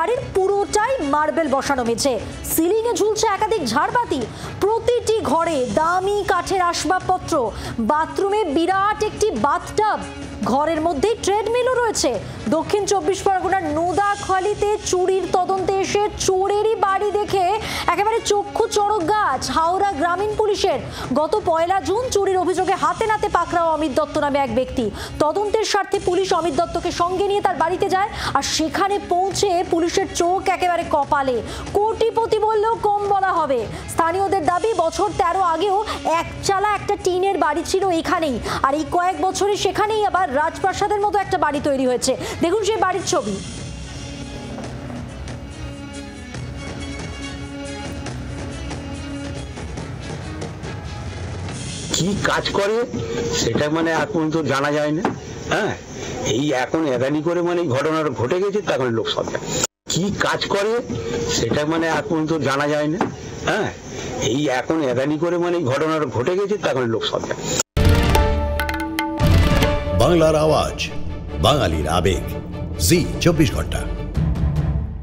বাড়ির পুরোটাই মার্বেল বসানো মেঝে, সিলিং এ ঝুলছে একাধিক ঝাড়বাতি, প্রতিটি ঘরে দামি কাঠের আসবাবপত্র, বাথরুমে বিরাট একটি বাথটাব, ঘরের মধ্যে ট্রেডমিলও রয়েছে। দক্ষিণ 24 পরগনার নোদাখালীতে চুরির তদন্তে এসে চোরেরই বাড়ি দেখে একেবারে চক্ষু চড়ক গাছ হাওড়া গ্রামীণ পুলিশের। গত 1 জুন চুরির অভিযোগে হাতে নাতে পাকড়াও অমিত দত্ত নামে এক ব্যক্তি। তদন্তের স্বার্থে পুলিশ অমিত দত্তকে সঙ্গে নিয়ে তার বাড়িতে যায়, আর সেখানে পৌঁছে পুলিশের চোখ একেবারে কপালে। কোটিপতি বললেও কম বলা হবে। স্থানীয়দের দাবি বছর 13 আগেও একচালা একটা টিনের বাড়ি ছিল এখানেই, আর এই কয়েক বছরে সেখানেই আবার রাজপ্রাসাদের মতো একটা বাড়ি তৈরি হয়েছে। দেখুন সেই বাড়ির ছবি। কি কাজ করে সেটা মানে এখন তো জানা যায় না। হ্যাঁ, এই এখন এদানি করে মানে ঘটনাটা ঘটে গেছে, তখন লোক সব কি কাজ করে সেটা মানে এখন তো জানা যায় না। হ্যাঁ, এই এখন এদানি করে মানে ঘটনাটা ঘটে গেছে, তখন লোক সব বাংলার আওয়াজ, বাঙালির আবেগ, জি 24 ঘন্টা।